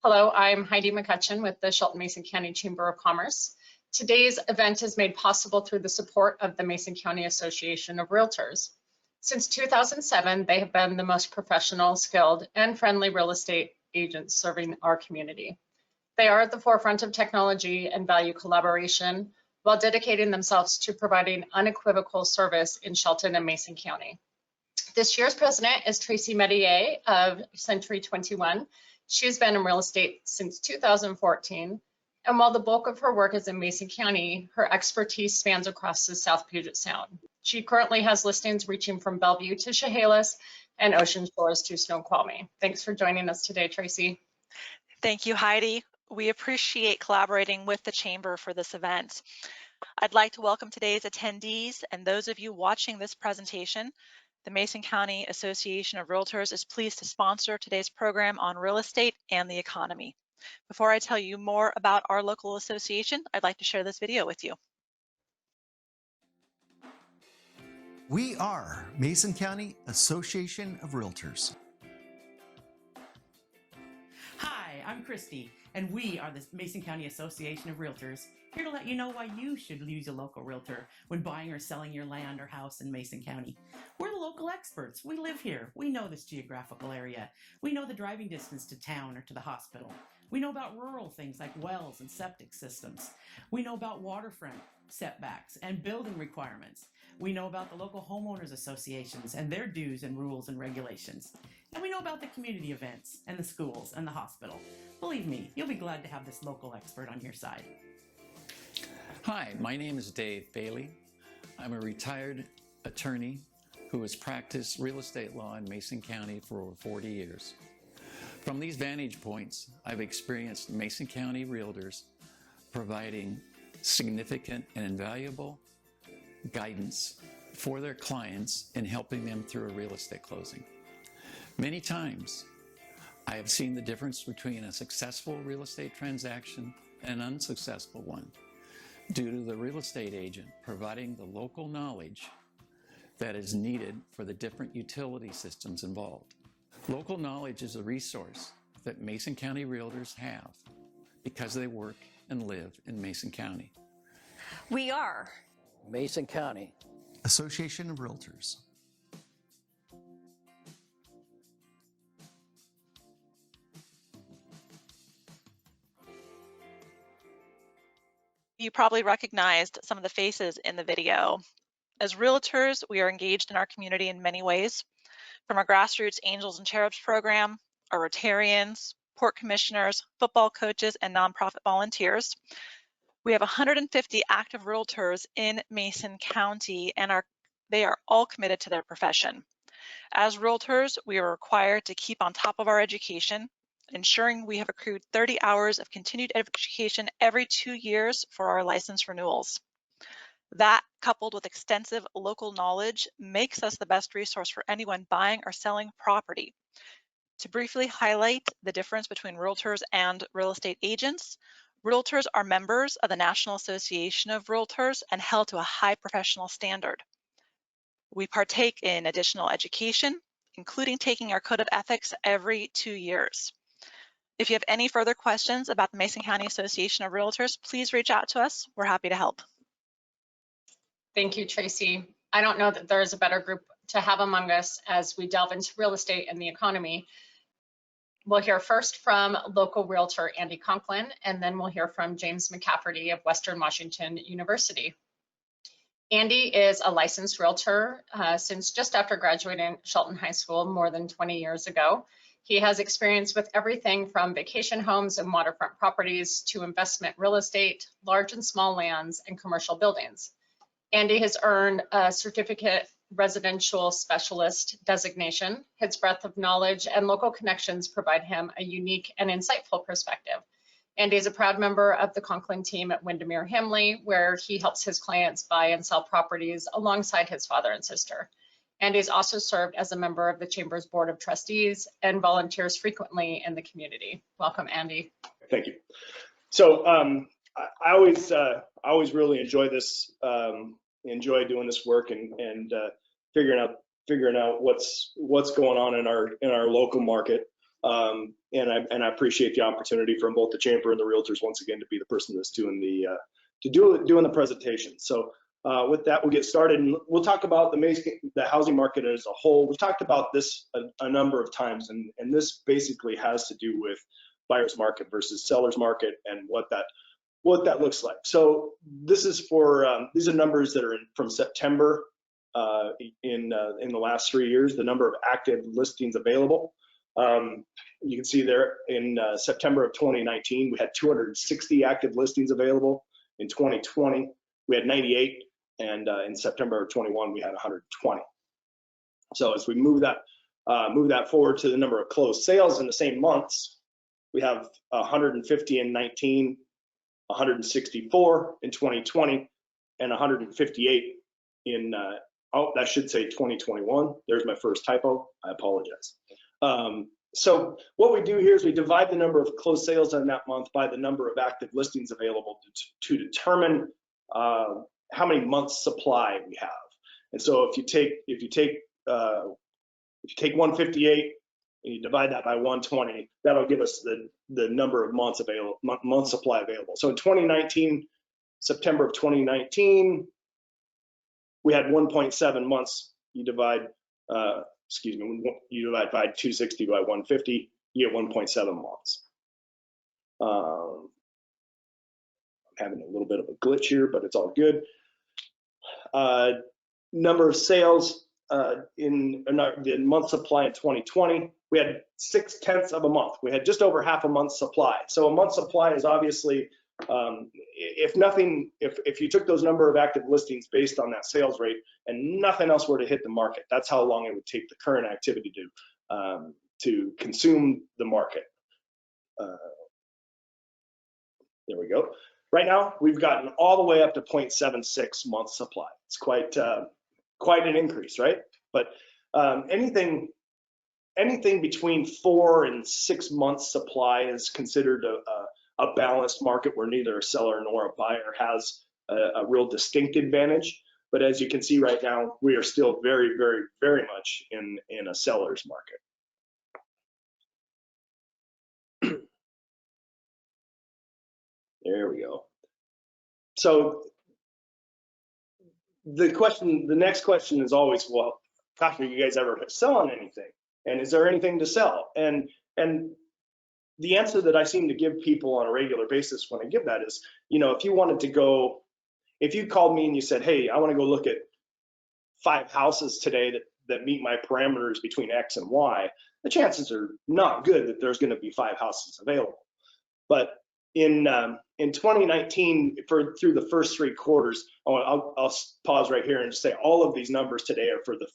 Hello, I'm Heidi McCutcheon with the Shelton-Mason County Chamber of Commerce. Today's event is made possible through the support of the Mason County Association of Realtors. Since 2007, they have been the most professional, skilled, and friendly real estate agents serving our community. They are at the forefront of technology and value collaboration while dedicating themselves to providing unequivocal service in Shelton and Mason County. This year's president is Tracy Medier of Century 21. She's been in real estate since 2014, and while the bulk of her work is in Mason County, her expertise spans across the South Puget Sound. She currently has listings reaching from Bellevue to Chehalis and Ocean Shores to Snoqualmie. Thanks for joining us today, Tracy. Thank you, Heidi. We appreciate collaborating with the Chamber for this event. I'd like to welcome today's attendees and those of you watching this presentation. The Mason County Association of Realtors is pleased to sponsor today's program on real estate and the economy. Before I tell you more about our local association, I'd like to share this video with you. We are Mason County Association of Realtors. Hi, I'm Christy, and we are the Mason County Association of Realtors, here to let you know why you should use a local realtor when buying or selling your land or house in Mason County. We're the local experts. We live here. We know this geographical area. We know the driving distance to town or to the hospital. We know about rural things like wells and septic systems. We know about waterfront setbacks and building requirements. We know about the local homeowners associations and their dues and rules and regulations. And we know about the community events and the schools and the hospital. Believe me, you'll be glad to have this local expert on your side. Hi, my name is Dave Bailey. I'm a retired attorney who has practiced real estate law in Mason County for over 40 years. From these vantage points, I've experienced Mason County realtors providing significant and invaluable guidance for their clients in helping them through a real estate closing. Many times, I have seen the difference between a successful real estate transaction and an unsuccessful one due to the real estate agent providing the local knowledge that is needed for the different utility systems involved. Local knowledge is a resource that Mason County realtors have because they work and live in Mason County. We are Mason County Association of Realtors. You probably recognized some of the faces in the video. As realtors, we are engaged in our community in many ways, from our grassroots Angels and Cherubs program, our Rotarians, port commissioners, football coaches, and nonprofit volunteers. We have 150 active realtors in Mason County, and they are all committed to their profession. As realtors, we are required to keep on top of our education, ensuring we have accrued 30 hours of continued education every 2 years for our license renewals. That, coupled with extensive local knowledge, makes us the best resource for anyone buying or selling property. To briefly highlight the difference between realtors and real estate agents, realtors are members of the National Association of Realtors and held to a high professional standard. We partake in additional education, including taking our code of ethics every 2 years. If you have any further questions about the Mason County Association of Realtors, please reach out to us. We're happy to help. Thank you, Tracy. I don't know that there is a better group to have among us as we delve into real estate and the economy. We'll hear first from local realtor Andy Conklin, and then we'll hear from James McCafferty of Western Washington University. Andy is a licensed realtor since just after graduating Shelton High School more than 20 years ago. He has experience with everything from vacation homes and waterfront properties to investment real estate, large and small lands, and commercial buildings. Andy has earned a certificate residential specialist designation. His breadth of knowledge and local connections provide him a unique and insightful perspective. Andy is a proud member of the Conklin team at Windermere Hamley, where he helps his clients buy and sell properties alongside his father and sister. Andy's also served as a member of the Chamber's Board of Trustees and volunteers frequently in the community. Welcome, Andy. Thank you. So I always really enjoy this, enjoy doing this work and figuring out what's going on in our local market. And I appreciate the opportunity from both the chamber and the realtors once again to be the person that's doing the presentation. So with that, we'll get started, and we'll talk about the housing market as a whole. We've talked about this a number of times, and this basically has to do with buyer's market versus seller's market and what that looks like. So this is for these are numbers that are from September in the last 3 years. The number of active listings available. You can see there in September of 2019, we had 260 active listings available. In 2020, we had 98, and in September of 21, we had 120. So as we move that forward to the number of closed sales in the same months, we have 150 in 19, 164 in 2020, and 158 in that should say 2021. There's my first typo. I apologize. So what we do here is we divide the number of closed sales in that month by the number of active listings available to determine how many months supply we have. And so if you take 158 and you divide that by 120, that'll give us the number of months supply available. So in 2019, September of 2019, we had 1.7 months. You divide by 260 by 150, you get 1.7 months. I'm having a little bit of a glitch here, but it's all good. Number of sales in the month supply in 2020, we had 0.6 of a month. We had just over half a month's supply. So a month's supply is obviously, if you took those number of active listings based on that sales rate and nothing else were to hit the market, that's how long it would take the current activity to consume the market. There we go. Right now, we've gotten all the way up to 0.76 months supply. It's quite an increase, right? But anything between 4 and 6 months supply is considered a balanced market where neither a seller nor a buyer has a real distinct advantage. But as you can see right now, we are still very, very, very much in a seller's market. There we go. So the next question is always, well, gosh, are you guys ever selling anything? And is there anything to sell? And the answer that I seem to give people on a regular basis when I give that is, if you called me and you said, hey, I want to go look at 5 houses today that meet my parameters between X and Y, the chances are not good that there's going to be 5 houses available. But in 2019, through the first 3 quarters, I'll pause right here and just say all of these numbers today are for the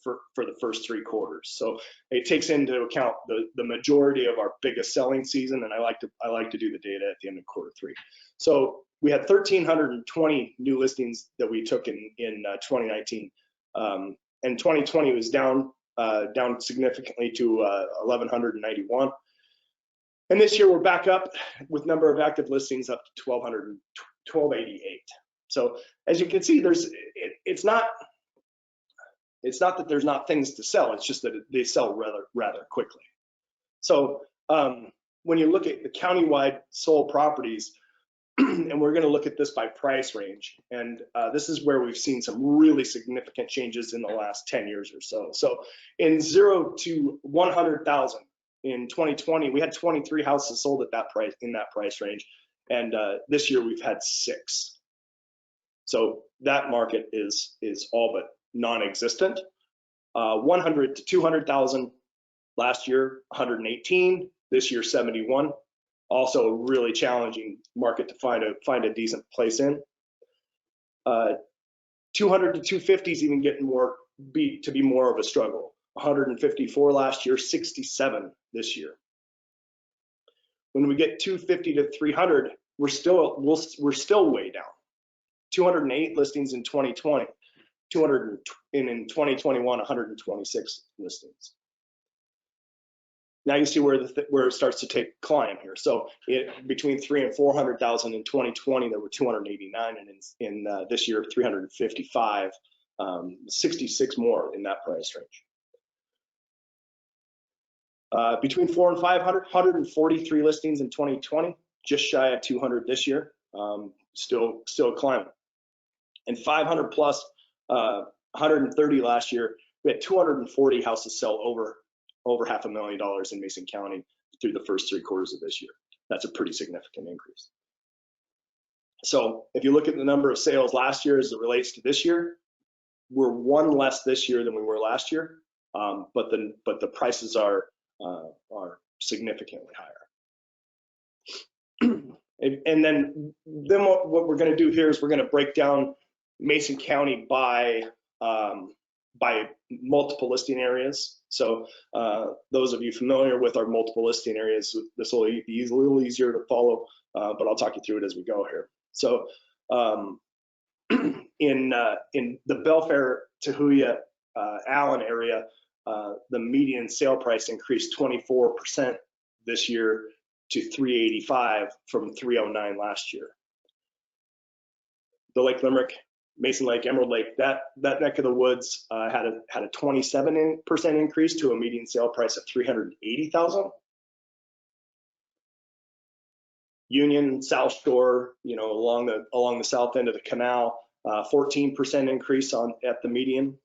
first 3 quarters. So it takes into account the majority of our biggest selling season, and I like to do the data at the end of quarter 3. So we had 1,320 new listings that we took in 2019, and 2020 was down significantly to 1,191. And this year we're back up with number of active listings up to 1,288. So as you can see, it's not that there's not things to sell. It's just that they sell rather quickly. So when you look at the countywide sold properties, and we're going to look at this by price range, and this is where we've seen some really significant changes in the last 10 years or so. So in 0 to 100,000. In 2020, we had 23 houses sold at that price, in that price range, and this year we've had 6. So that market is all but non-existent. 100 to 200,000 last year, 118. This year, 71. Also a really challenging market to find a decent place in. 200 to 250 is even getting to be more of a struggle. 154 last year, 67 this year. When we get 250 to 300, we're still way down. 208 listings in 2020, in 2021, 126 listings. Now you see where it starts to climb here. So between 300,000 and 400,000 in 2020, there were 289, and in this year 355, 66 more in that price range. Between 400 and 500, 143 listings in 2020, just shy of 200 this year. Still climbing. And 500 plus, 130 last year. We had 240 houses sell over $500,000 in Mason County through the first 3 quarters of this year. That's a pretty significant increase. So if you look at the number of sales last year as it relates to this year, we're 1 less this year than we were last year, but the prices are significantly higher. And then what we're going to do here is we're going to break down Mason County by multiple listing areas. So those of you familiar with our multiple listing areas, this will be a little easier to follow, but I'll talk you through it as we go here. So in the Belfair, Tahuya, Allen area, the median sale price increased 24% this year to $385 from $309 last year. The Lake Limerick, Mason Lake, Emerald Lake, that neck of the woods had a 27% increase to a median sale price of $380,000. Union, South Shore, along the south end of the canal, 14% increase at the median.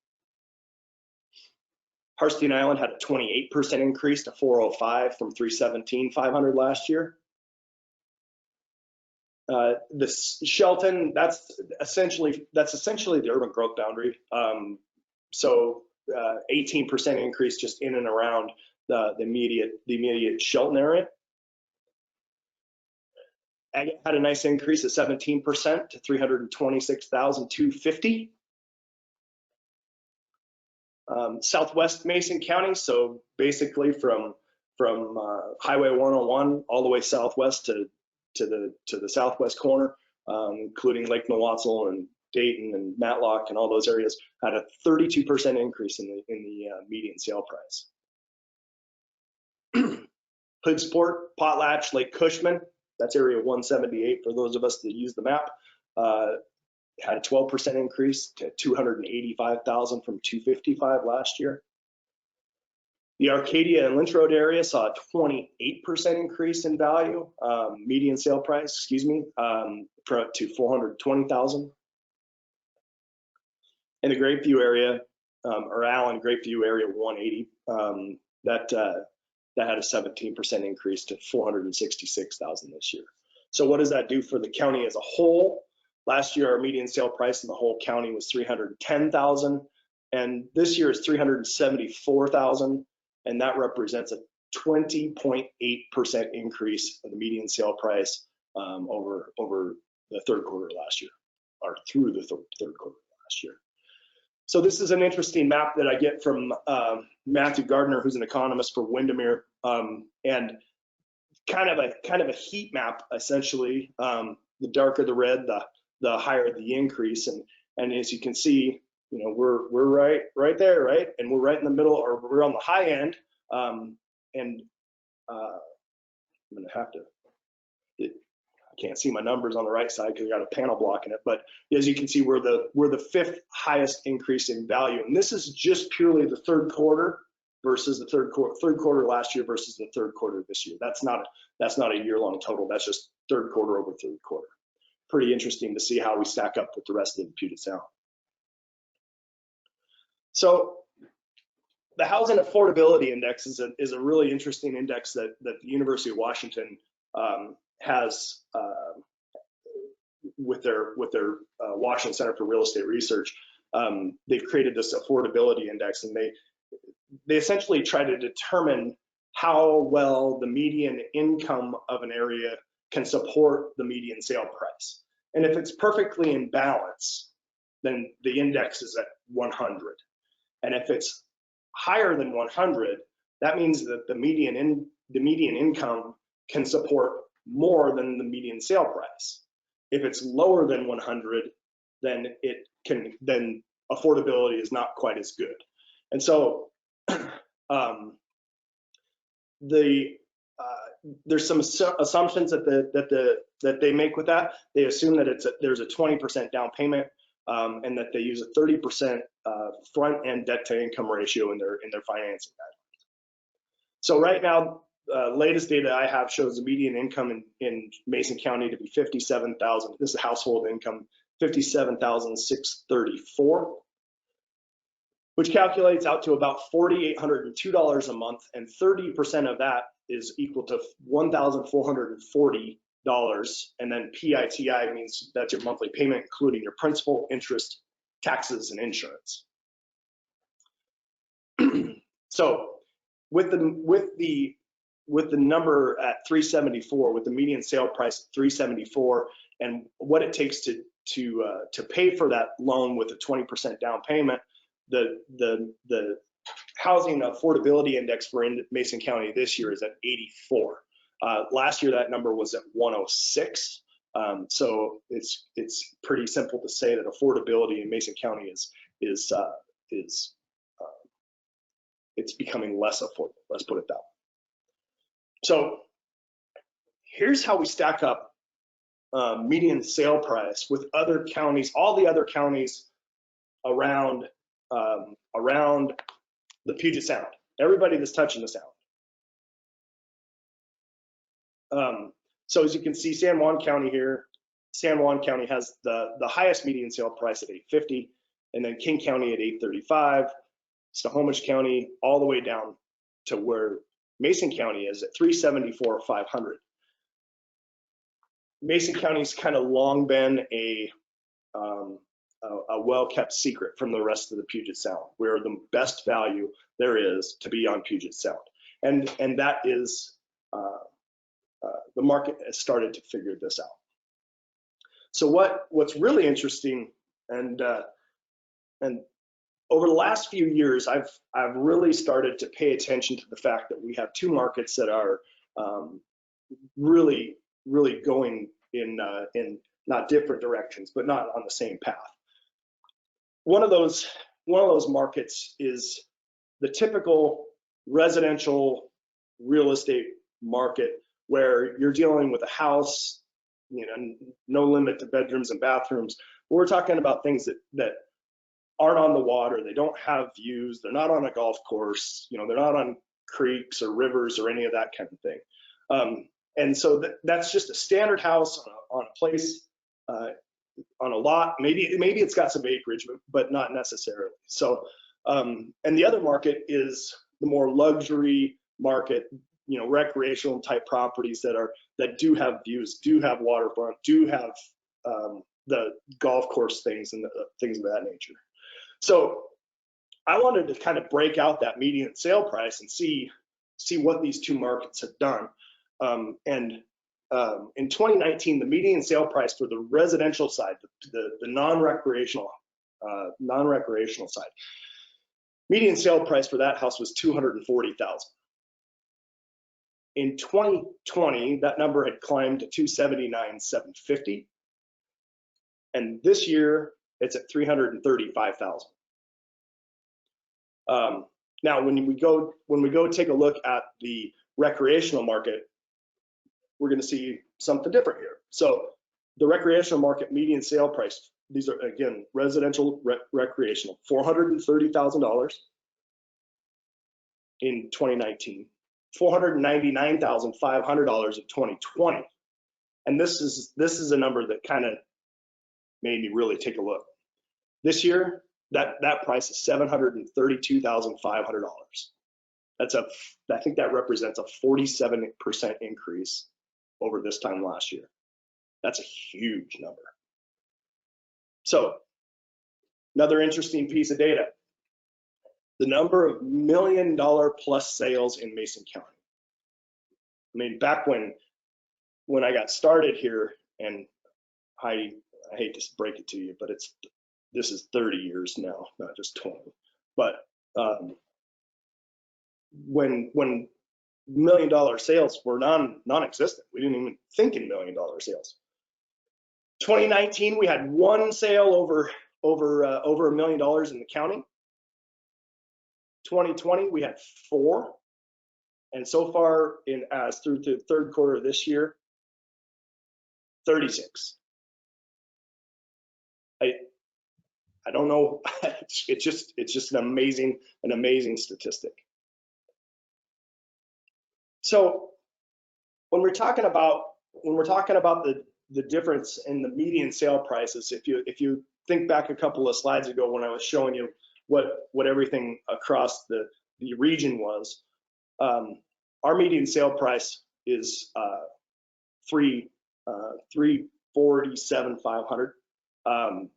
Harstein Island had a 28% increase to $405 from $317,500 last year. The Shelton, that's essentially the urban growth boundary. So 18% increase just in and around the immediate Shelton area. Agate had a nice increase of 17% to $326,250. Southwest Mason County, so basically from Highway 101 all the way southwest to the southwest corner, including Lake Nowatzel and Dayton and Matlock and all those areas, had a 32% increase in the median sale price. Hoodsport, Potlatch, Lake Cushman, that's area 178 for those of us that use the map, had a 12% increase to $285,000 from $255 last year. The Arcadia and Lynch Road area saw a 28% increase in value, median sale price, to $420,000. In the Grapeview area, or Allen Grapeview area 180, that had a 17% increase to $466,000 this year. So what does that do for the county as a whole? Last year, our median sale price in the whole county was $310,000, and this year is $374,000, and that represents a 20.8% increase in the median sale price over the third quarter last year, or through the third quarter last year. So this is an interesting map that I get from Matthew Gardner, who's an economist for Windermere, and kind of a heat map essentially. The darker the red, the higher the increase, and as you can see, we're right there, right, and we're right in the middle, or we're on the high end, and I'm gonna have to. I can't see my numbers on the right side because I got a panel blocking it, but as you can see, we're the 5th highest increase in value, and this is just purely the third quarter versus the third quarter last year versus the third quarter this year. That's not a year-long total. That's just third quarter over third quarter. Pretty interesting to see how we stack up with the rest of the Puget Sound. So the Housing Affordability Index is a really interesting index that the University of Washington has with their Washington Center for Real Estate Research. They've created this affordability index, and they essentially try to determine how well the median income of an area can support the median sale price. And if it's perfectly in balance, then the index is at 100. And if it's higher than 100, that means that the median income can support more than the median sale price. If it's lower than 100, then affordability is not quite as good. And so there's some assumptions that they make with that. They assume that there's a 20% down payment, and that they use a 30% front end debt to income ratio in their financing So right now, latest data I have shows the median income in Mason County to be 57,000. This is household income, 57,634, which calculates out to about $4,802 a month, and 30% of that is equal to $1,440. And then PITI means that's your monthly payment, including your principal, interest, taxes, and insurance. So with the number at 374, with the median sale price at 374, and what it takes to pay for that loan with a 20% down payment, the housing affordability index for Mason County this year is at 84. Last year that number was at 106. So it's pretty simple to say that affordability in Mason County is it's becoming less affordable. Let's put it that way. So here's how we stack up median sale price with other counties, all the other counties around the Puget Sound, everybody that's touching the Sound. So as you can see, San Juan County here, San Juan County has the highest median sale price at $850, and then King County at $835, Snohomish County all the way down to where Mason County is at $374,500. Mason County's kind of long been a well-kept secret from the rest of the Puget Sound. We're the best value there is to be on Puget Sound, and that is the market has started to figure this out. So what's really interesting, and over the last few years, I've really started to pay attention to the fact that we have two markets that are really going in not different directions, but not on the same path. One of those markets is the typical residential real estate market, where you're dealing with a house, no limit to bedrooms and bathrooms. We're talking about things that aren't on the water, they don't have views, they're not on a golf course, they're not on creeks or rivers or any of that kind of thing. And so that's just a standard house on a place, on a lot. Maybe it's got some acreage, but not necessarily. So, and the other market is the more luxury market, recreational type properties that do have views, do have waterfront, do have the golf course things and things of that nature. So I wanted to kind of break out that median sale price and see what these two markets have done. In 2019, the median sale price for the residential side, the non-recreational side, median sale price for that house was $240,000. In 2020, that number had climbed to $279,750, and this year it's at $335,000. Now, when we go take a look at the recreational market, we're going to see something different here. So the recreational market median sale price, these are again residential recreational, $430,000 in 2019, $499,500 in 2020, and this is a number that kind of made me really take a look. This year, that price is $732,500. I think that represents a 47% increase over this time last year. That's a huge number. So another interesting piece of data, the number of $1 million plus sales in Mason County. I mean, back when I got started here, and I hate to break it to you, but this is 30 years now, not just 20. But when $1 million sales were non-existent, we didn't even think in $1 million sales. 2019, we had one sale over $1 million in the county. 2020, we had 4, and so far through the third quarter of this year, 36. I don't know. It's just an amazing statistic. So when we're talking about the difference in the median sale prices, if you think back a couple of slides ago when I was showing you what everything across the region was, our median sale price is $347,500.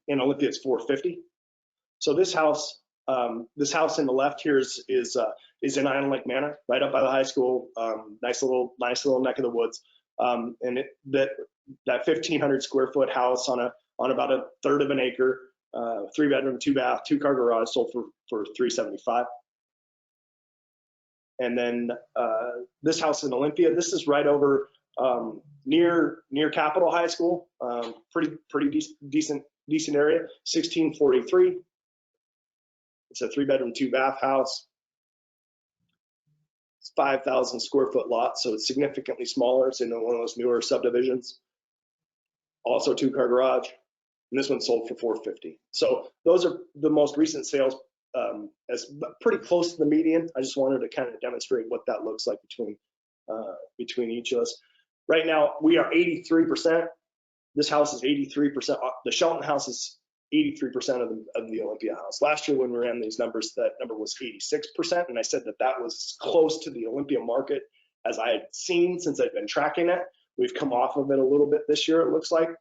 In Olympia, it's $450. So this house in the left here is in Island Lake Manor, right up by the high school. Nice little neck of the woods. And that 1,500 square foot house on about a third of an acre, 3-bedroom, 2-bath, 2-car garage, sold for $375. And then this house in Olympia, this is right over near Capitol High School, pretty decent area, 1643. It's a 3-bedroom, 2-bath house. It's 5,000 square foot lot, so it's significantly smaller. It's in one of those newer subdivisions. Also 2-car garage, and this one sold for $450. So those are the most recent sales, as pretty close to the median. I just wanted to kind of demonstrate what that looks like between each of us. Right now, we are 83%. This house is 83%. The Shelton house is 83% of the Olympia house. Last year when we ran these numbers, that number was 86%, and I said that was close to the Olympia market as I had seen since I've been tracking it. We've come off of it a little bit this year, it looks like.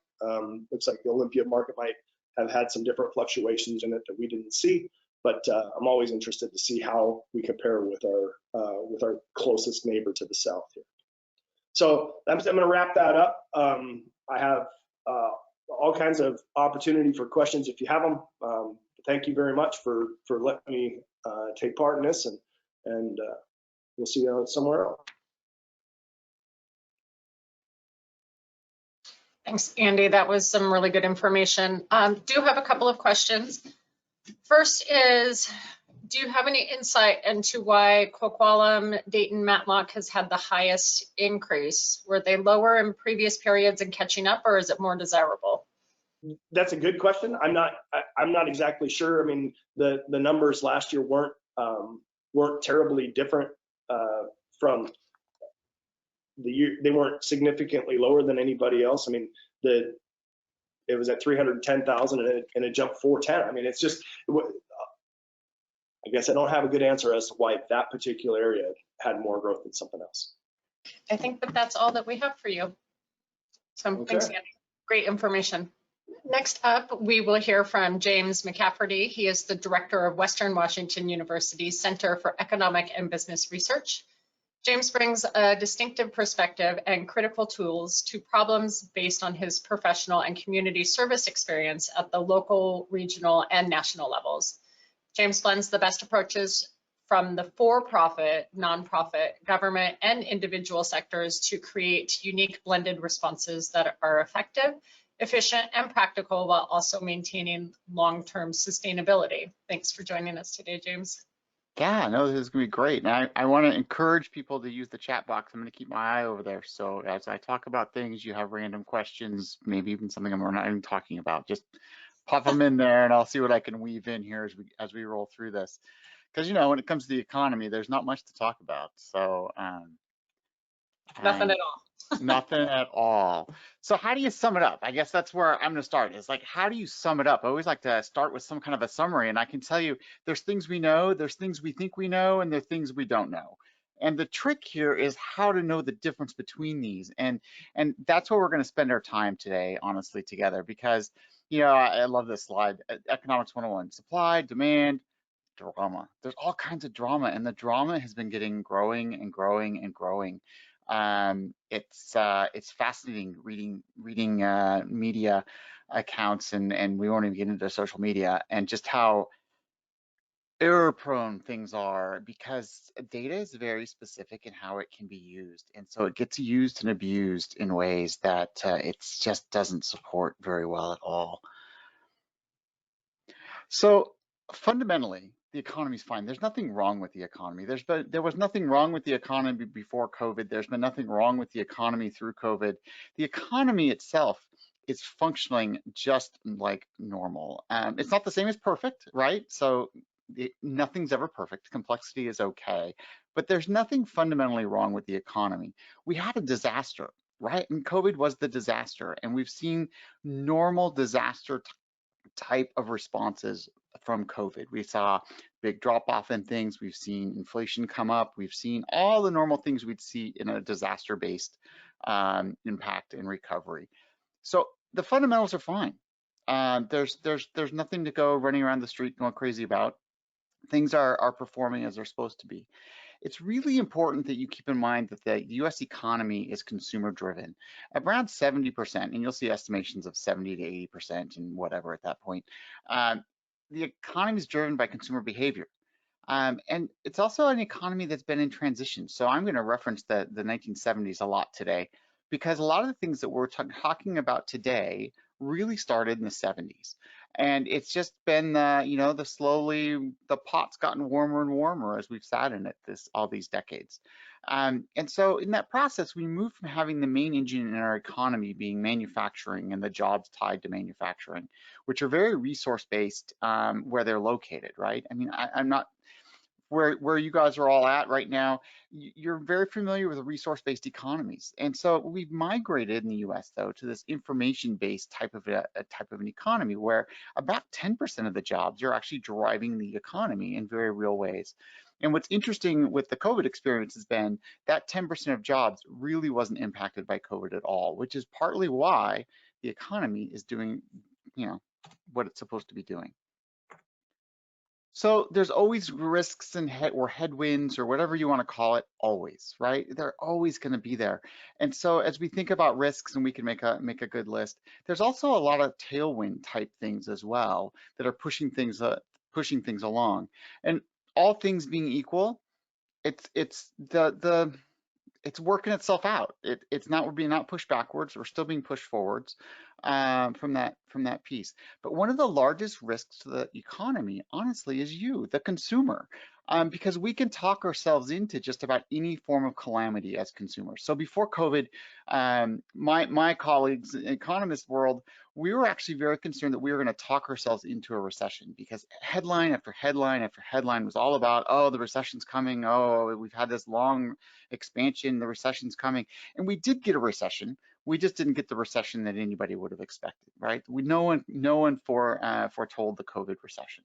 Looks like the Olympia market might have had some different fluctuations in it that we didn't see, but I'm always interested to see how we compare with our closest neighbor to the south here. So I'm going to wrap that up. I have all kinds of opportunity for questions if you have them. Thank you very much for letting me take part in this, and we'll see you somewhere else. Thanks, Andy. That was some really good information. Do have a couple of questions. First is, do you have any insight into why Coquitlam, Dayton, Matlock has had the highest increase? Were they lower in previous periods and catching up, or is it more desirable? That's a good question. I'm not exactly sure. I mean, the numbers last year weren't terribly different from the year. They weren't significantly lower than anybody else. I mean, it was at 310,000 and it jumped 410. I mean, it's just, I guess I don't have a good answer as to why that particular area had more growth than something else. I think that's all that we have for you. So Okay. Thanks, Andy. Great information. Next up, we will hear from James McCafferty. He is the director of Western Washington University's Center for Economic and Business Research. James brings a distinctive perspective and critical tools to problems based on his professional and community service experience at the local, regional, and national levels. James blends the best approaches from the for-profit, nonprofit, government, and individual sectors to create unique blended responses that are effective, efficient, and practical while also maintaining long-term sustainability. Thanks for joining us today, James. Yeah, no, this is going to be great. And I want to encourage people to use the chat box. I'm going to keep my eye over there. So as I talk about things, you have random questions, maybe even something I'm not even talking about, just pop them in there and I'll see what I can weave in here as we roll through this. Because, you know, when it comes to the economy, there's not much to talk about. So Nothing at all. Nothing at all. So how do you sum it up? I guess that's where I'm going to start. Is like, how do you sum it up? I always like to start with some kind of a summary, and I can tell you there's things we know, there's things we think we know, and there's things we don't know. And the trick here is how to know the difference between these. And that's where we're going to spend our time today, honestly, together, because, you know, I love this slide, Economics 101, supply, demand, drama. There's all kinds of drama, and the drama has been growing and growing and growing. It's fascinating reading media accounts, and we won't even get into social media and just how error prone things are, because data is very specific in how it can be used, and so it gets used and abused in ways that it just doesn't support very well at all. So fundamentally, the economy's fine. There's nothing wrong with the economy. There was nothing wrong with the economy before COVID. There's been nothing wrong with the economy through COVID. The economy itself is functioning just like normal. It's not the same as perfect, right? So nothing's ever perfect. Complexity is okay, but there's nothing fundamentally wrong with the economy. We had a disaster, right? And COVID was the disaster, and we've seen normal disaster type of responses from COVID. We saw big drop off in things. We've seen inflation come up. We've seen all the normal things we'd see in a disaster-based impact and recovery. So the fundamentals are fine. There's nothing to go running around the street going crazy about. Things are performing as they're supposed to be. It's really important that you keep in mind that the US economy is consumer driven, around 70%, and you'll see estimations of 70 to 80% and whatever at that point. The economy is driven by consumer behavior. And it's also an economy that's been in transition. So I'm going to reference the 1970s a lot today, because a lot of the things that we're talking about today really started in the 70s. And it's just been, the pot's gotten warmer and warmer as we've sat in it all these decades. And so in that process, we moved from having the main engine in our economy being manufacturing and the jobs tied to manufacturing, which are very resource-based where they're located, right? I mean, I'm not, where you guys are all at right now, you're very familiar with resource-based economies. And so we've migrated in the US though to this information-based type of an economy where about 10% of the jobs are actually driving the economy in very real ways. And what's interesting with the COVID experience has been that 10% of jobs really wasn't impacted by COVID at all, which is partly why the economy is doing, what it's supposed to be doing. So there's always risks and headwinds or whatever you want to call it, always, right? They're always going to be there. And so as we think about risks, and we can make a good list, there's also a lot of tailwind type things as well that are pushing things along. And all things being equal, it's working itself out. We're being not pushed backwards. We're still being pushed forwards from that piece. But one of the largest risks to the economy, honestly, is you, the consumer, because we can talk ourselves into just about any form of calamity as consumers. So before COVID, my colleagues in the economist world, we were actually very concerned that we were going to talk ourselves into a recession, because headline after headline after headline was all about, oh, the recession's coming. Oh, we've had this long expansion, the recession's coming. And we did get a recession. We just didn't get the recession that anybody would have expected, right? No one foretold the COVID recession.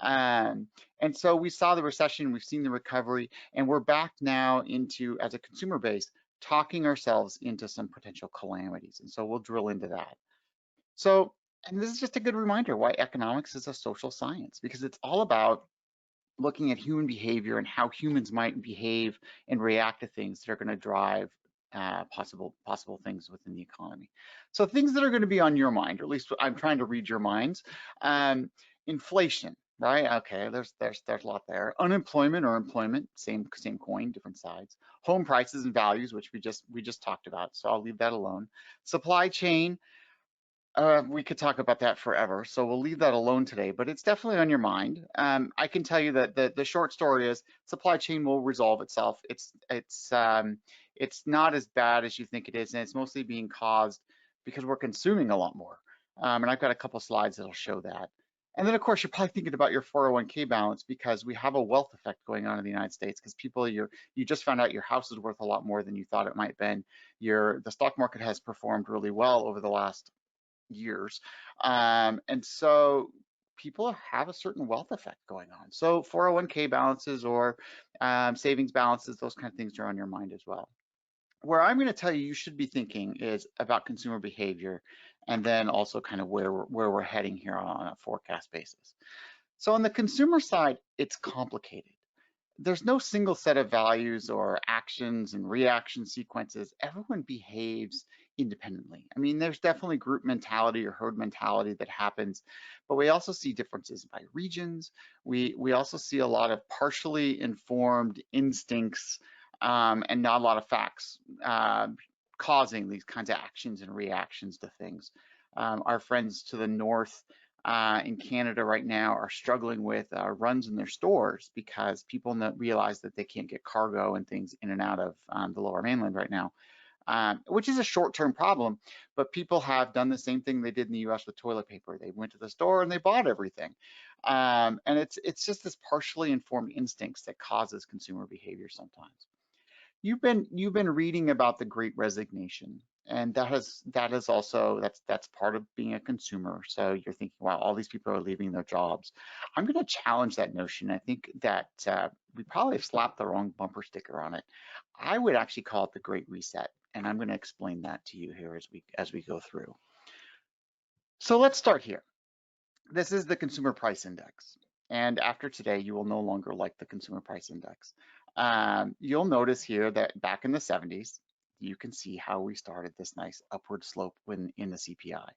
And so we saw the recession, we've seen the recovery, and we're back now into, as a consumer base, talking ourselves into some potential calamities. And so we'll drill into that. So, and this is just a good reminder why economics is a social science, because it's all about looking at human behavior and how humans might behave and react to things that are going to drive possible things within the economy. So things that are going to be on your mind, or at least I'm trying to read your minds. Inflation, right? Okay, there's a lot there. Unemployment or employment, same coin, different sides. Home prices and values, which we just talked about, so I'll leave that alone. Supply chain. We could talk about that forever, so we'll leave that alone today, but it's definitely on your mind. I can tell you that the short story is supply chain will resolve itself. It's not as bad as you think it is, and it's mostly being caused because we're consuming a lot more. And I've got a couple slides that'll show that. And then of course, you're probably thinking about your 401k balance, because we have a wealth effect going on in the United States, because people, you just found out your house is worth a lot more than you thought it might have been. The stock market has performed really well over the last years. And so people have a certain wealth effect going on. So 401k balances or savings balances, those kind of things are on your mind as well. Where I'm going to tell you should be thinking is about consumer behavior, and then also kind of where we're heading here on a forecast basis. So on the consumer side, it's complicated. There's no single set of values or actions and reaction sequences. Everyone behaves independently. I mean, there's definitely group mentality or herd mentality that happens, but we also see differences by regions. We also see a lot of partially informed instincts and not a lot of facts causing these kinds of actions and reactions to things. Our friends to the north in Canada right now are struggling with runs in their stores because people realize that they can't get cargo and things in and out of the lower mainland right now, which is a short-term problem, but people have done the same thing they did in the US with toilet paper. They went to the store and they bought everything. And it's just this partially informed instincts that causes consumer behavior sometimes. You've been reading about the Great Resignation, and that is also that's part of being a consumer. So you're thinking, wow, all these people are leaving their jobs. I'm going to challenge that notion. I think that we probably have slapped the wrong bumper sticker on it. I would actually call it the Great Reset, and I'm going to explain that to you here as we go through. So let's start here. This is the Consumer Price Index. And after today, you will no longer like the Consumer Price Index. You'll notice here that back in the 70s, you can see how we started this nice upward slope in the CPI.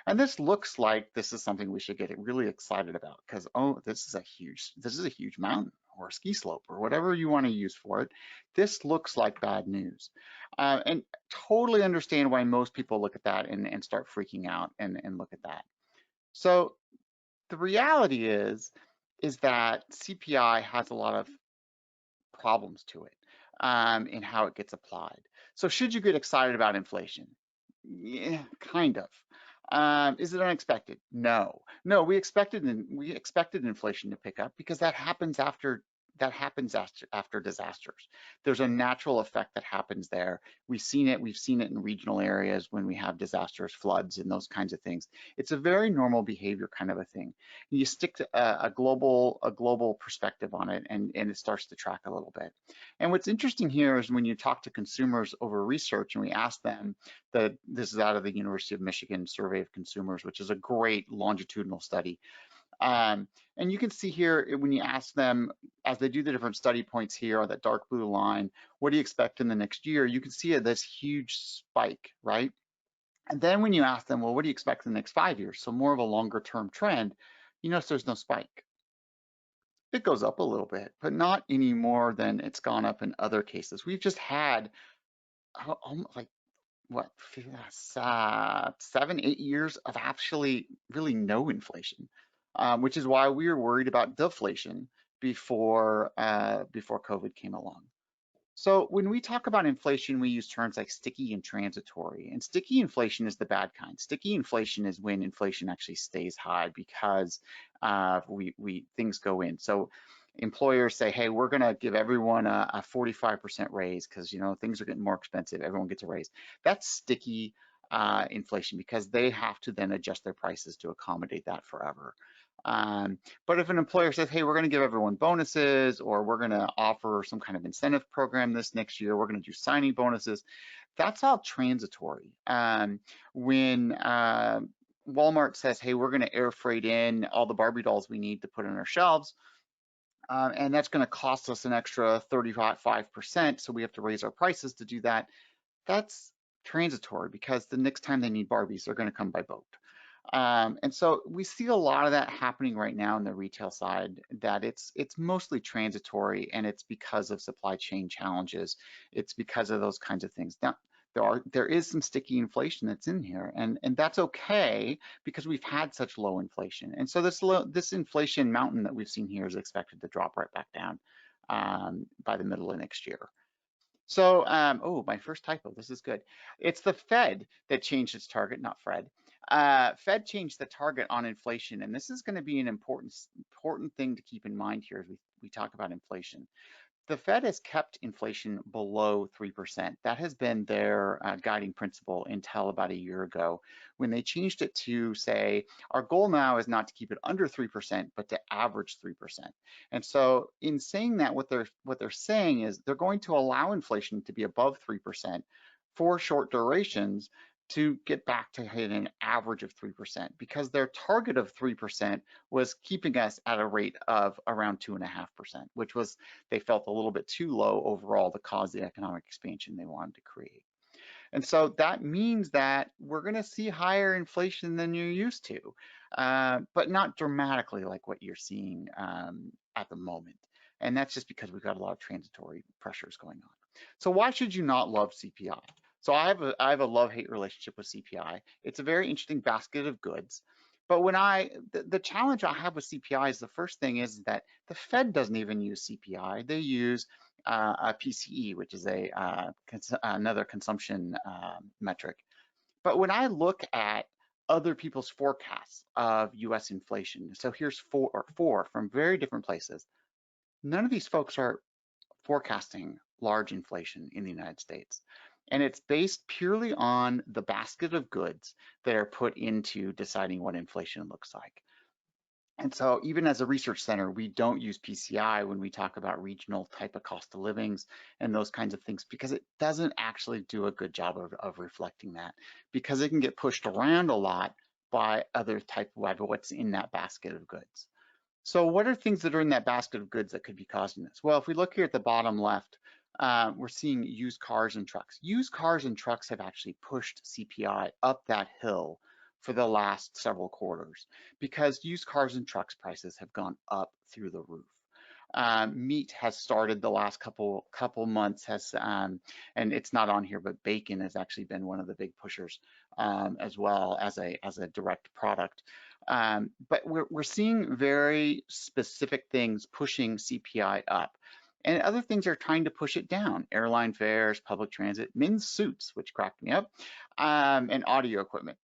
And this looks like this is something we should get really excited about because, oh, this is a huge mountain or a ski slope or whatever you want to use for it. This looks like bad news. And totally understand why most people look at that and start freaking out and look at that. So the reality is that CPI has a lot of problems to it in how it gets applied. So should you get excited about inflation? Yeah, kind of. Is it unexpected? No. We expected inflation to pick up because that happens after disasters. There's a natural effect that happens there. We've seen it in regional areas when we have disasters, floods, and those kinds of things. It's a very normal behavior kind of a thing. You stick to a global perspective on it, and it starts to track a little bit. And what's interesting here is when you talk to consumers over research, and we ask them this is out of the University of Michigan Survey of Consumers, which is a great longitudinal study. And you can see here when you ask them, as they do the different study points here on that dark blue line, what do you expect in the next year? You can see this huge spike, right? And then when you ask them, well, what do you expect in the next 5 years? So more of a longer term trend, you notice there's no spike. It goes up a little bit, but not any more than it's gone up in other cases. We've just had like what, 7, 8 years of actually really no inflation, which is why we were worried about deflation before COVID came along. So when we talk about inflation, we use terms like sticky and transitory. And sticky inflation is the bad kind. Sticky inflation is when inflation actually stays high because things go in. So employers say, hey, we're going to give everyone a 45% raise because things are getting more expensive. Everyone gets a raise. That's sticky inflation because they have to then adjust their prices to accommodate that forever. But if an employer says, hey, we're going to give everyone bonuses, or we're going to offer some kind of incentive program this next year, we're going to do signing bonuses, that's all transitory. When Walmart says, hey, we're going to air freight in all the Barbie dolls we need to put on our shelves, and that's going to cost us an extra 35%, so we have to raise our prices to do that, that's transitory because the next time they need Barbies, they're going to come by boat. And so we see a lot of that happening right now in the retail side, that it's mostly transitory, and it's because of supply chain challenges. It's because of those kinds of things. Now, there is some sticky inflation that's in here, and that's okay because we've had such low inflation. And so this inflation mountain that we've seen here is expected to drop right back down by the middle of next year. So, oh, my first typo, this is good. It's the Fed that changed its target, not Fred. Fed changed the target on inflation, and this is going to be an important thing to keep in mind here as we talk about inflation. The Fed has kept inflation below 3%. That has been their guiding principle until about a year ago, when they changed it to say, our goal now is not to keep it under 3%, but to average 3%. And so in saying that, what they're saying is they're going to allow inflation to be above 3% for short durations to get back to hitting an average of 3%, because their target of 3% was keeping us at a rate of around 2.5%, which was, they felt a little bit too low overall to cause the economic expansion they wanted to create. And so that means that we're going to see higher inflation than you're used to, but not dramatically like what you're seeing at the moment. And that's just because we've got a lot of transitory pressures going on. So why should you not love CPI? So I have a love-hate relationship with CPI. It's a very interesting basket of goods. But when the challenge I have with CPI is, the first thing is that the Fed doesn't even use CPI. They use a PCE, which is another consumption metric. But when I look at other people's forecasts of US inflation. So here's four from very different places. None of these folks are forecasting large inflation in the United States. And it's based purely on the basket of goods that are put into deciding what inflation looks like. And so even as a research center, we don't use PCI when we talk about regional type of cost of livings and those kinds of things, because it doesn't actually do a good job of reflecting that, because it can get pushed around a lot by other type of what's in that basket of goods. So what are things that are in that basket of goods that could be causing this? Well, if we look here at the bottom left, we're seeing used cars and trucks. Used cars and trucks have actually pushed CPI up that hill for the last several quarters, because used cars and trucks prices have gone up through the roof. Meat has started the last couple months, and it's not on here, but bacon has actually been one of the big pushers as well as a direct product. But we're seeing very specific things pushing CPI up. And other things are trying to push it down. Airline fares, public transit, men's suits, which cracked me up, and audio equipment.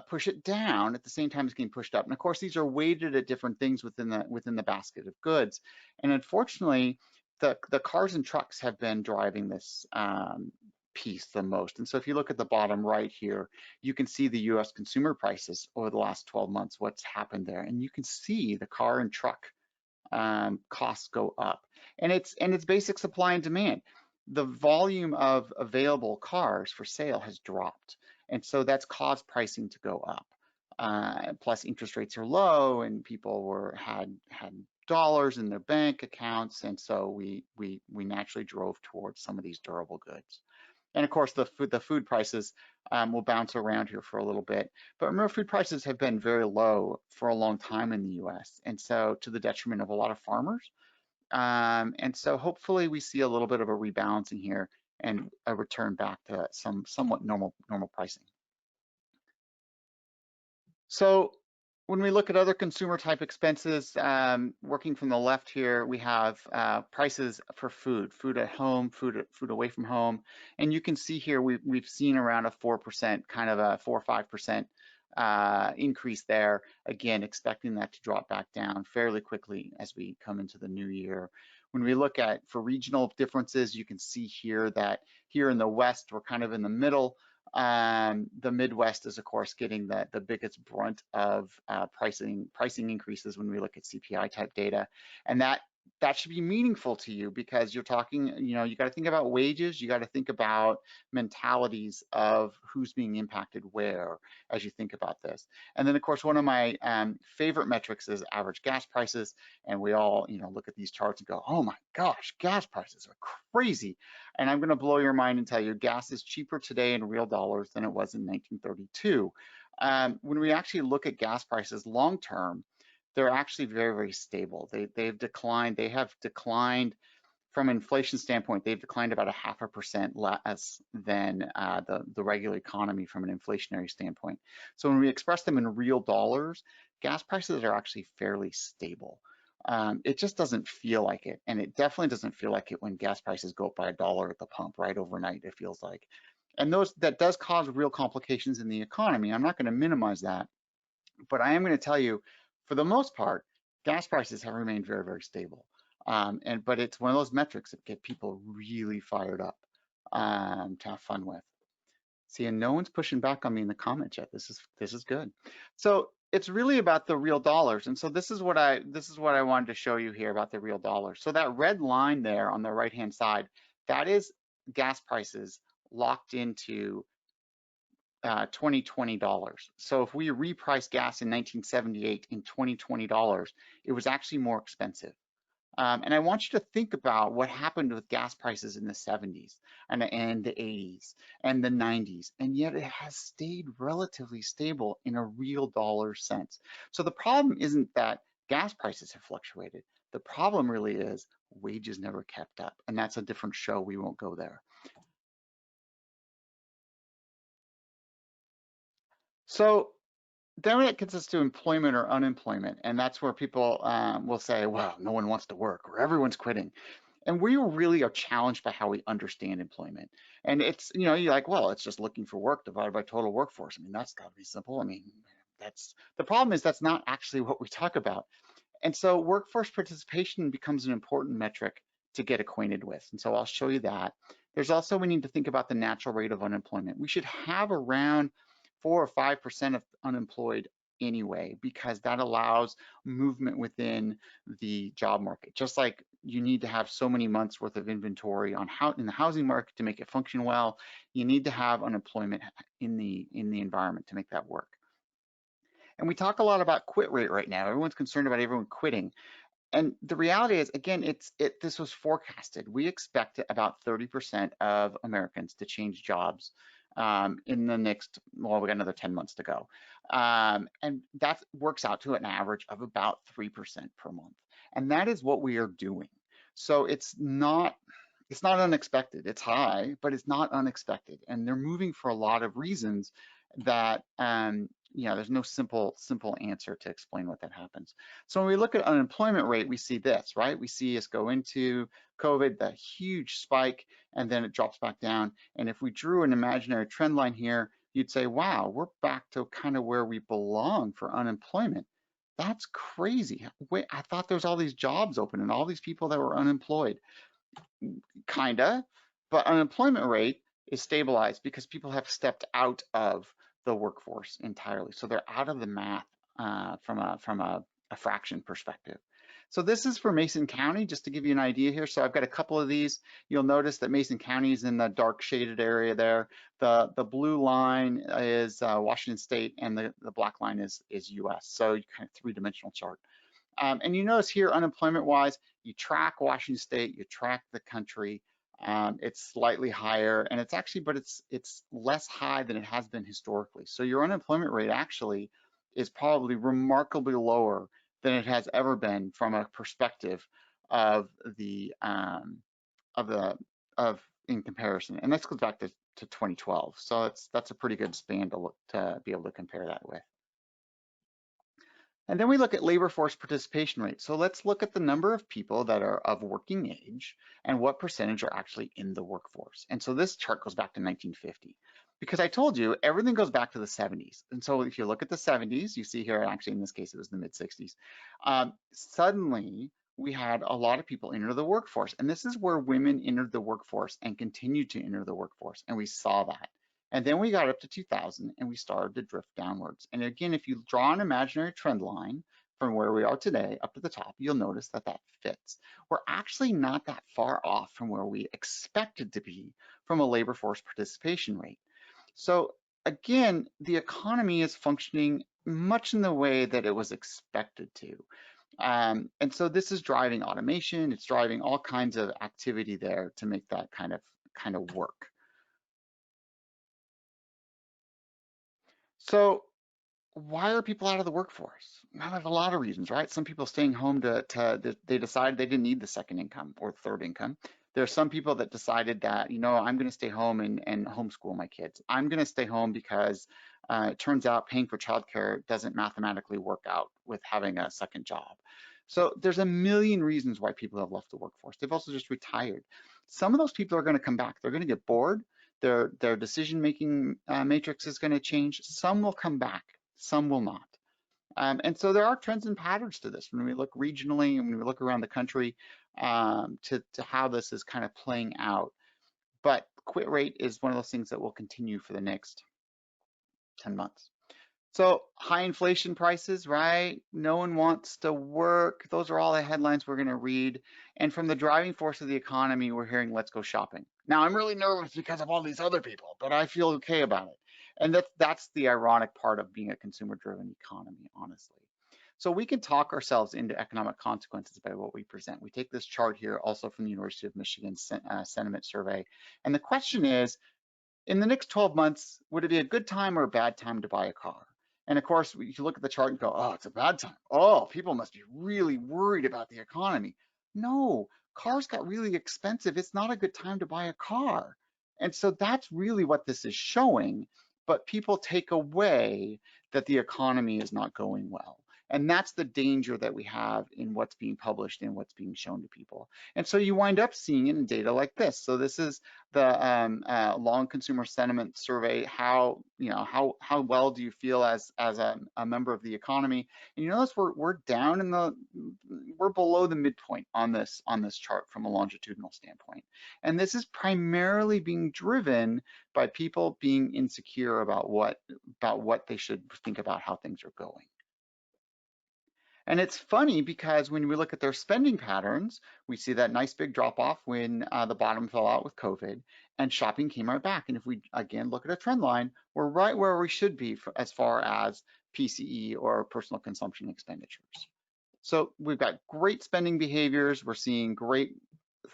Push it down at the same time as getting pushed up. And of course, these are weighted at different things within the basket of goods. And unfortunately, the cars and trucks have been driving this piece the most. And so if you look at the bottom right here, you can see the US consumer prices over the last 12 months, what's happened there. And you can see the car and truck costs go up. And it's basic supply and demand. The volume of available cars for sale has dropped. And so that's caused pricing to go up. Plus interest rates are low and people had dollars in their bank accounts. And so we naturally drove towards some of these durable goods. And of course, the food prices will bounce around here for a little bit. But remember, food prices have been very low for a long time in the US. And so to the detriment of a lot of farmers. And so hopefully we see a little bit of a rebalancing here and a return back to somewhat normal pricing. So when we look at other consumer type expenses, working from the left here, we have prices for food at home, food away from home. And you can see here, we've seen around a 4%, kind of a 4 or 5% increase there. Again, expecting that to drop back down fairly quickly as we come into the new year. When we look at for regional differences, you can see here that here in the West, we're kind of in the middle. The Midwest is, of course, getting the biggest brunt of pricing increases when we look at CPI type data, and that should be meaningful to you, because you're talking, you got to think about wages, you got to think about mentalities of who's being impacted where as you think about this. And then, of course, one of my favorite metrics is average gas prices, and we all look at these charts and go, oh my gosh, gas prices are crazy. And I'm going to blow your mind and tell you gas is cheaper today in real dollars than it was in 1932. When we actually look at gas prices long term, they're actually very, very stable. They've declined. They have declined from an inflation standpoint. They've declined about 0.5% less than the regular economy from an inflationary standpoint. So when we express them in real dollars, gas prices are actually fairly stable. It just doesn't feel like it, and it definitely doesn't feel like it when gas prices go up by $1 at the pump right overnight. It feels like, and that does cause real complications in the economy. I'm not going to minimize that, but I am going to tell you, for the most part, gas prices have remained very, very stable. But it's one of those metrics that get people really fired up to have fun with. See, and no one's pushing back on me in the comments yet. This is good. So it's really about the real dollars. And so this is what I wanted to show you here about the real dollars. So that red line there on the right-hand side, that is gas prices locked into 2020 dollars. So if we repriced gas in 1978 in 2020 dollars, it was actually more expensive. And I want you to think about what happened with gas prices in the 70s and the 80s and the 90s, and yet it has stayed relatively stable in a real dollar sense. So the problem isn't that gas prices have fluctuated. The problem really is wages never kept up, and that's a different show. We won't go there. So then it gets us to employment or unemployment, and that's where people will say, well, no one wants to work or everyone's quitting. And we really are challenged by how we understand employment. And it's, you know, you're like, well, it's just looking for work divided by total workforce. I mean, that's got to be simple. I mean, that's the problem is that's not actually what we talk about. And so workforce participation becomes an important metric to get acquainted with. And so I'll show you that. There's also, we need to think about the natural rate of unemployment. We should have around 4 or 5% of unemployed anyway, because that allows movement within the job market. Just like you need to have so many months worth of inventory on how in the housing market to make it function well, you need to have unemployment in the environment to make that work. And we talk a lot about quit rate right now. Everyone's concerned about everyone quitting. And the reality is, again, this was forecasted. We expect about 30% of Americans to change jobs in the next, well, we got another 10 months to go. And that works out to an average of about 3% per month. And that is what we are doing. So it's not unexpected. It's high, but it's not unexpected. And they're moving for a lot of reasons that, you know, there's no simple answer to explain what that happens. So when we look at unemployment rate, we see this, right? We see us go into COVID, the huge spike, and then it drops back down. And if we drew an imaginary trend line here, you'd say, wow, we're back to kind of where we belong for unemployment. That's crazy. Wait, I thought there was all these jobs open and all these people that were unemployed. Kinda, but unemployment rate is stabilized because people have stepped out of the workforce entirely. So they're out of the math from a fraction perspective. So this is for Mason County, just to give you an idea here. So I've got a couple of these. You'll notice that Mason County is in the dark shaded area there. The blue line is Washington State, and the black line is US. So you kind of three-dimensional chart. And you notice here, unemployment-wise, you track Washington State, you track the country. It's slightly higher, and it's actually, but it's less high than it has been historically. So your unemployment rate actually is probably remarkably lower than it has ever been from a perspective of in comparison. And this goes back to 2012. So that's a pretty good span to be able to compare that with. And then we look at labor force participation rate. So let's look at the number of people that are of working age and what percentage are actually in the workforce. And so this chart goes back to 1950, because I told you everything goes back to the 70s. And so if you look at the 70s, you see here, actually in this case, it was the mid 60s. Suddenly we had a lot of people enter the workforce. And this is where women entered the workforce and continued to enter the workforce. And we saw that. And then we got up to 2000 and we started to drift downwards. And again, if you draw an imaginary trend line from where we are today up to the top, you'll notice that that fits. We're actually not that far off from where we expected to be from a labor force participation rate. So again, the economy is functioning much in the way that it was expected to. And so this is driving automation. It's driving all kinds of activity there to make that kind of work. So why are people out of the workforce? Well, there's a lot of reasons, right? Some people staying home they decided they didn't need the second income or third income. There are some people that decided that, you know, I'm going to stay home and homeschool my kids. I'm going to stay home because it turns out paying for childcare doesn't mathematically work out with having a second job. So there's a million reasons why people have left the workforce. They've also just retired. Some of those people are going to come back. They're going to get bored. Their decision-making matrix is going to change. Some will come back, some will not. And so there are trends and patterns to this when we look regionally and when we look around the country to how this is kind of playing out. But quit rate is one of those things that will continue for the next 10 months. So high inflation prices, right? No one wants to work. Those are all the headlines we're going to read. And from the driving force of the economy, we're hearing, let's go shopping. Now, I'm really nervous because of all these other people, but I feel okay about it. And that's the ironic part of being a consumer-driven economy, honestly. So we can talk ourselves into economic consequences by what we present. We take this chart here also from the University of Michigan sentiment survey. And the question is, in the next 12 months, would it be a good time or a bad time to buy a car? And of course, you look at the chart and go, oh, it's a bad time. Oh, people must be really worried about the economy. No, cars got really expensive. It's not a good time to buy a car. And so that's really what this is showing. But people take away that the economy is not going well. And that's the danger that we have in what's being published and what's being shown to people. And so you wind up seeing it in data like this. So this is the long consumer sentiment survey. How well do you feel as a member of the economy? And you notice we're down in we're below the midpoint on this chart from a longitudinal standpoint. And this is primarily being driven by people being insecure about what they should think about how things are going. And it's funny because when we look at their spending patterns, we see that nice big drop off when the bottom fell out with COVID and shopping came right back. And if we again look at a trend line, we're right where we should be as far as PCE or personal consumption expenditures. So we've got great spending behaviors. We're seeing great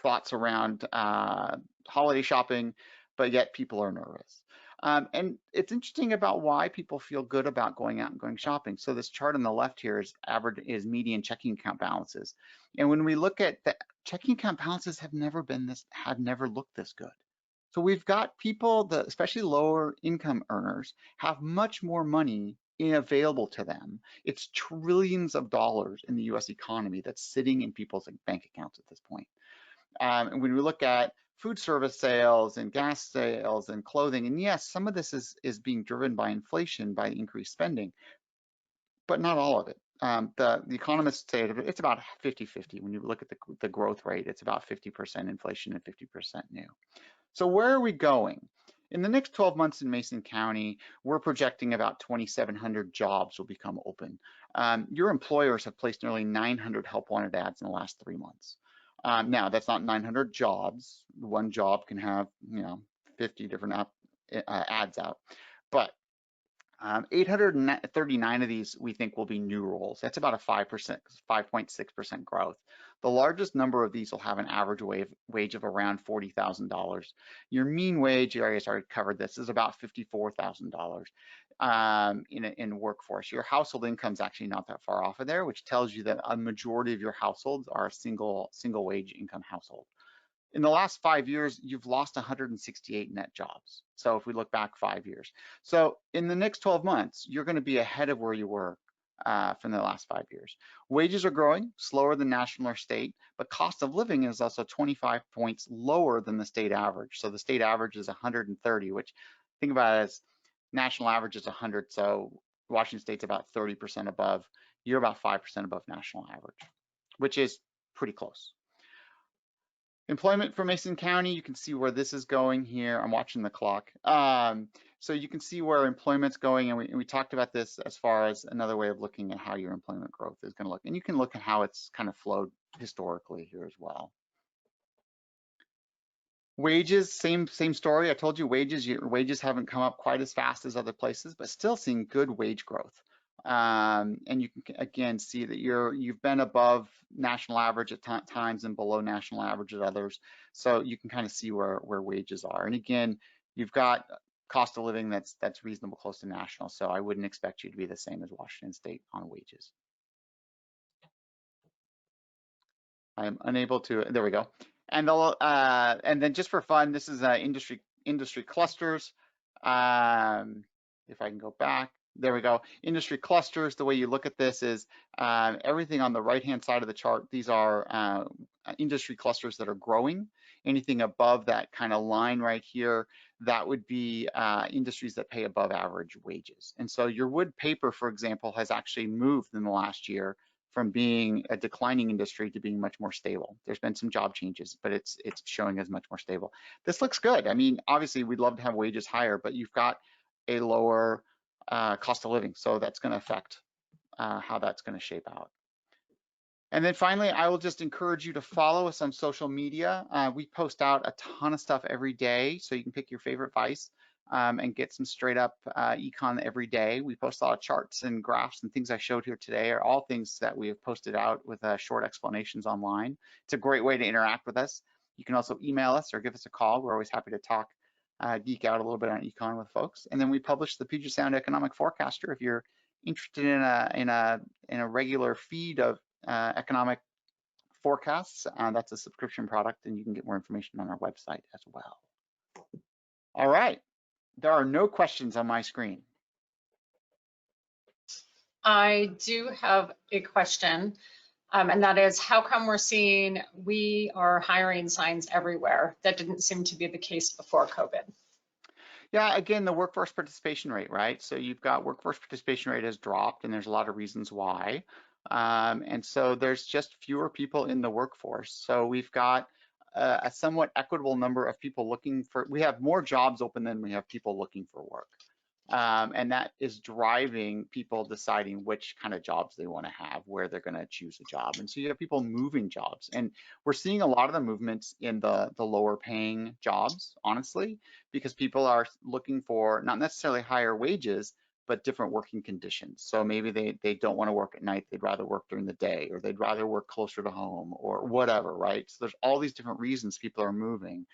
thoughts around holiday shopping, but yet people are nervous. And it's interesting about why people feel good about going out and going shopping. So this chart on the left here is median checking account balances. And when we look at the checking account balances have never looked this good. So we've got people, especially lower income earners, have much more money available to them. It's trillions of dollars in the US economy that's sitting in people's bank accounts at this point. And when we look at food service sales and gas sales and clothing, and yes, some of this is being driven by inflation, by increased spending, but not all of it. The economists say it's about 50-50. When you look at the growth rate, it's about 50% inflation and 50% new. So where are we going? In the next 12 months in Mason County, we're projecting about 2,700 jobs will become open. Your employers have placed nearly 900 help wanted ads in the last 3 months. Now, that's not 900 jobs. One job can have 50 different ads out. But 839 of these we think will be new roles. That's about a 5.6% growth. The largest number of these will have an average wage of around $40,000. Your mean wage, I already covered this, is about $54,000 in workforce. Your household income is actually not that far off of there, which tells you that a majority of your households are a single wage income household. In the last 5 years, you've lost 168 net jobs. So if we look back 5 years. So in the next 12 months, you're going to be ahead of where you were from the last 5 years. Wages are growing slower than national or state, but cost of living is also 25 points lower than the state average. So the state average is 130, which think about it as national average is 100. So Washington State's about 30% above. You're about 5% above national average, which is pretty close. Employment for Mason County, you can see where this is going here. I'm watching the clock. So you can see where employment's going, and we talked about this as far as another way of looking at how your employment growth is going to look. And you can look at how it's kind of flowed historically here as well. Wages, same story. I told you wages haven't come up quite as fast as other places, but still seeing good wage growth. And you can again see that you've been above national average at times and below national average at others. So you can kind of see where wages are. And again, you've got cost of living that's reasonable close to national. So I wouldn't expect you to be the same as Washington State on wages. I am unable to, there we go. And then just for fun, this is industry clusters. If I can go back. There we go. Industry clusters, the way you look at this is everything on the right-hand side of the chart. These are industry clusters that are growing. Anything above that kind of line right here, that would be industries that pay above average wages. And so your wood paper, for example, has actually moved in the last year from being a declining industry to being much more stable. There's been some job changes, but it's showing as much more stable. This looks good. I mean, obviously we'd love to have wages higher, but you've got a lower cost of living. So that's going to affect how that's going to shape out. And then finally, I will just encourage you to follow us on social media. We post out a ton of stuff every day, so you can pick your favorite vice and get some straight up econ every day. We post a lot of charts and graphs, and things I showed here today are all things that we have posted out with short explanations online. It's a great way to interact with us. You can also email us or give us a call. We're always happy to talk, geek out a little bit on econ with folks. And then we publish the Puget Sound Economic Forecaster. If you're interested in a regular feed of economic forecasts, that's a subscription product, and you can get more information on our website as well. All right, there are no questions on my screen. I do have a question, and that is, how come we're seeing "we are hiring" signs everywhere? That didn't seem to be the case before COVID. Yeah, again, the workforce participation rate, right? So you've got workforce participation rate has dropped, and there's a lot of reasons why. And so there's just fewer people in the workforce. So we've got a somewhat equitable number of people looking for, we have more jobs open than we have people looking for work. And that is driving people deciding which kind of jobs they want to have, where they're going to choose a job. And so you have people moving jobs. And we're seeing a lot of the movements in the lower paying jobs, honestly, because people are looking for not necessarily higher wages, but different working conditions. So maybe they don't want to work at night, they'd rather work during the day, or they'd rather work closer to home, or whatever, right? So there's all these different reasons people are moving.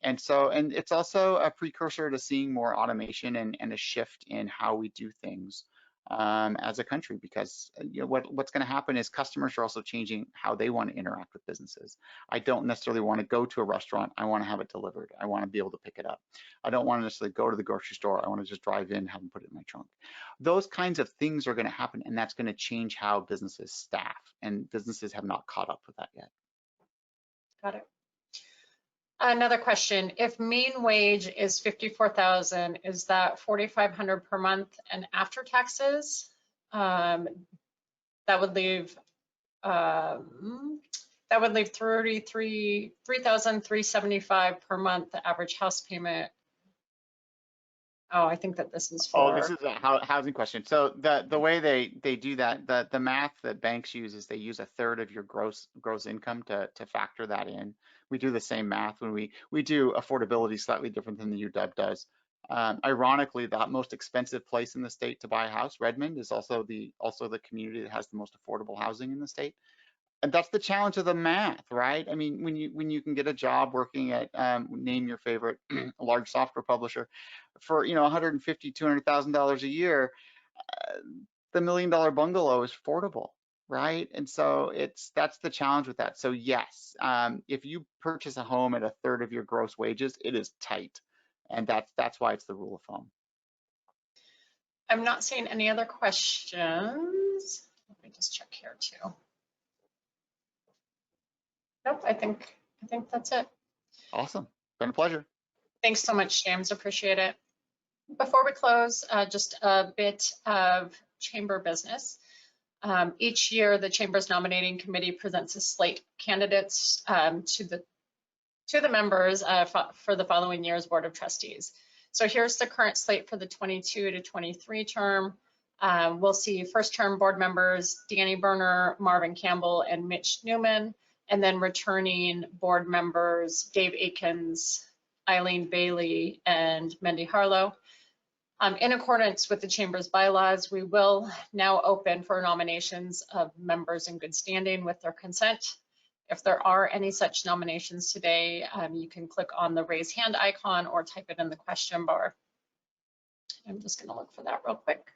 And so, and it's also a precursor to seeing more automation and a shift in how we do things as a country, because you know what's going to happen is customers are also changing how they want to interact with businesses. I don't necessarily want to go to a restaurant. I want to have it delivered. I want to be able to pick it up. I don't want to necessarily go to the grocery store. I want to just drive in, have them put it in my trunk. Those kinds of things are going to happen, and that's going to change how businesses staff, and businesses have not caught up with that yet. Got it. Another question, if mean wage is 54,000, is that 4,500 per month and after taxes? That would leave 3,375 per month, the average house payment. Oh, I think that this is for. Oh, this is a housing question. So the way they do that, the math that banks use is they use a third of your gross income to factor that in. We do the same math when we do affordability slightly different than the UW does. Ironically, the most expensive place in the state to buy a house, Redmond, is also the community that has the most affordable housing in the state. And that's the challenge of the math, right? I mean, when you can get a job working at name your favorite large software publisher for $150,000, $200,000 a year, the $1 million bungalow is affordable, right? And so that's the challenge with that. So yes, if you purchase a home at a third of your gross wages, it is tight, and that's why it's the rule of thumb. I'm not seeing any other questions. Let me just check here too. Nope, I think that's it. Awesome, been a pleasure. Thanks so much, James, appreciate it. Before we close, just a bit of chamber business. Each year, the Chamber's nominating committee presents a slate of candidates to the members for the following year's Board of Trustees. So here's the current slate for the 22 to 23 term. We'll see first term board members, Danny Berner, Marvin Campbell, and Mitch Newman, and then returning board members, Dave Aikens, Eileen Bailey, and Mendy Harlow. In accordance with the Chamber's bylaws, we will now open for nominations of members in good standing with their consent. If there are any such nominations today, you can click on the raise hand icon or type it in the question bar. I'm just going to look for that real quick.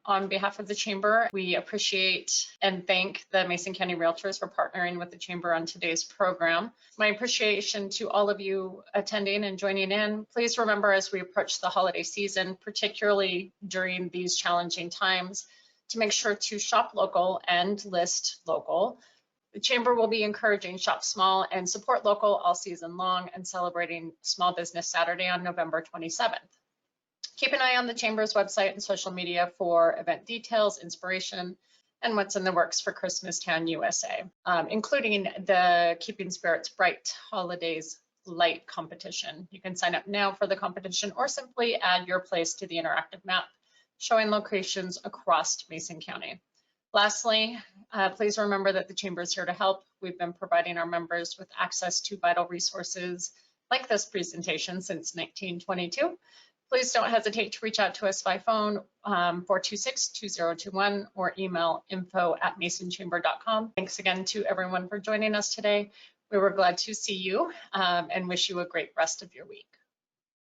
On behalf of the Chamber, we appreciate and thank the Mason County Realtors for partnering with the Chamber on today's program. My appreciation to all of you attending and joining in. Please remember, as we approach the holiday season, particularly during these challenging times, to make sure to shop local and list local. The Chamber will be encouraging Shop Small and Support Local all season long and celebrating Small Business Saturday on November 27th. Keep an eye on the Chamber's website and social media for event details, inspiration, and what's in the works for Christmastown, USA, including the Keeping Spirits Bright Holidays Light competition. You can sign up now for the competition or simply add your place to the interactive map showing locations across Mason County. Lastly, please remember that the Chamber is here to help. We've been providing our members with access to vital resources like this presentation since 1922. Please don't hesitate to reach out to us by phone, 426-2021, or email info@masonchamber.com. Thanks again to everyone for joining us today. We were glad to see you and wish you a great rest of your week.